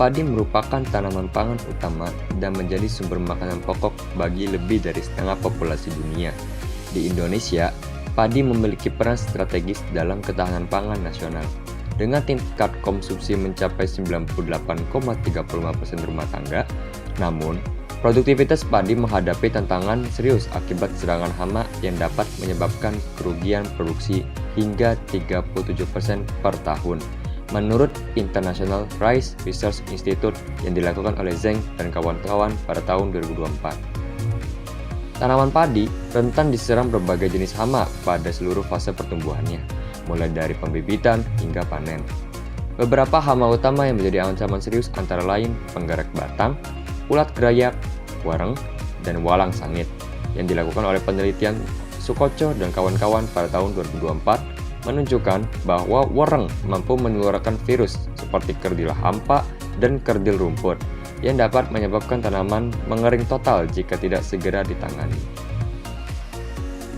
Padi merupakan tanaman pangan utama dan menjadi sumber makanan pokok bagi lebih dari setengah populasi dunia. Di Indonesia, padi memiliki peran strategis dalam ketahanan pangan nasional. Dengan tingkat konsumsi mencapai 98,35% rumah tangga, namun produktivitas padi menghadapi tantangan serius akibat serangan hama yang dapat menyebabkan kerugian produksi hingga 37% per tahun. Menurut International Rice Research Institute yang dilakukan oleh Zheng dan kawan-kawan pada tahun 2024. Tanaman padi rentan diserang berbagai jenis hama pada seluruh fase pertumbuhannya, mulai dari pembibitan hingga panen. Beberapa hama utama yang menjadi ancaman serius antara lain penggerak batang, ulat gerayak, wareng, dan walang sangit, yang dilakukan oleh penelitian Sukoco dan kawan-kawan pada tahun 2024 menunjukkan bahwa wareng mampu menularkan virus seperti kerdil hampa dan kerdil rumput yang dapat menyebabkan tanaman mengering total jika tidak segera ditangani.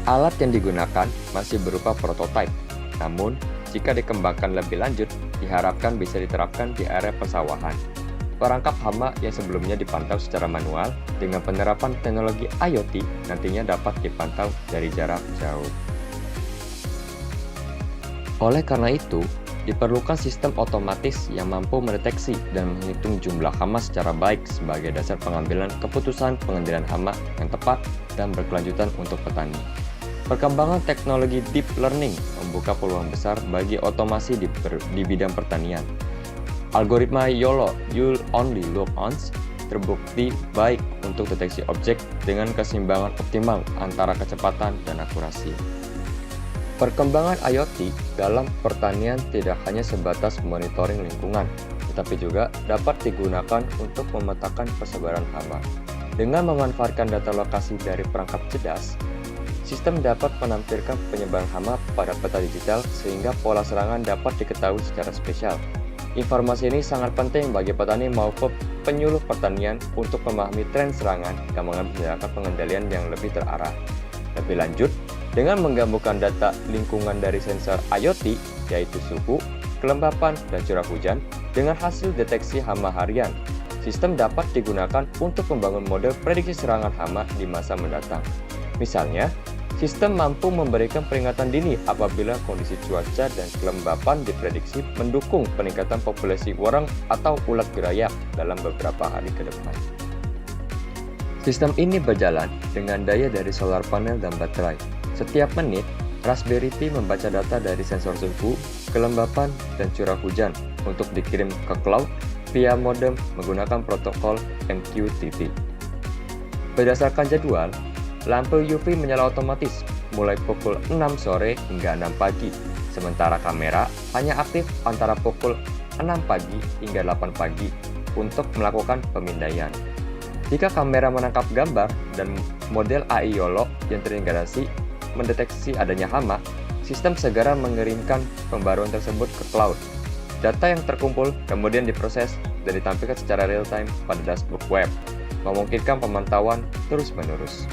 Alat yang digunakan masih berupa prototipe, namun jika dikembangkan lebih lanjut, diharapkan bisa diterapkan di area persawahan. Perangkap hama yang sebelumnya dipantau secara manual, dengan penerapan teknologi IoT nantinya dapat dipantau dari jarak jauh. Oleh karena itu, diperlukan sistem otomatis yang mampu mendeteksi dan menghitung jumlah hama secara baik sebagai dasar pengambilan keputusan pengendalian hama yang tepat dan berkelanjutan untuk petani. Perkembangan teknologi deep learning membuka peluang besar bagi otomasi di bidang pertanian. Algoritma YOLO, You'll Only Look Once, terbukti baik untuk deteksi objek dengan keseimbangan optimal antara kecepatan dan akurasi. Perkembangan IoT dalam pertanian tidak hanya sebatas monitoring lingkungan, tetapi juga dapat digunakan untuk memetakan persebaran hama. Dengan memanfaatkan data lokasi dari perangkap cerdas, sistem dapat menampilkan penyebaran hama pada peta digital sehingga pola serangan dapat diketahui secara spesial. Informasi ini sangat penting bagi petani maupun penyuluh pertanian untuk memahami tren serangan dan mengambil tindakan pengendalian yang lebih terarah. Lebih lanjut, dengan menggabungkan data lingkungan dari sensor IoT, yaitu suhu, kelembapan, dan curah hujan, dengan hasil deteksi hama harian, sistem dapat digunakan untuk membangun model prediksi serangan hama di masa mendatang. Misalnya, sistem mampu memberikan peringatan dini apabila kondisi cuaca dan kelembapan diprediksi mendukung peningkatan populasi wareng atau ulat gerayak dalam beberapa hari ke depan. Sistem ini berjalan dengan daya dari solar panel dan baterai. Setiap menit, Raspberry Pi membaca data dari sensor suhu, kelembapan, dan curah hujan untuk dikirim ke cloud via modem menggunakan protokol MQTT. Berdasarkan jadwal, lampu UV menyala otomatis mulai pukul 6 sore hingga 6 pagi, sementara kamera hanya aktif antara pukul 6 pagi hingga 8 pagi untuk melakukan pemindaian. Jika kamera menangkap gambar dan model AI YOLO yang terintegrasi mendeteksi adanya hama, sistem segera mengirimkan pembaruan tersebut ke cloud. Data yang terkumpul kemudian diproses dan ditampilkan secara real-time pada dashboard web, memungkinkan pemantauan terus-menerus.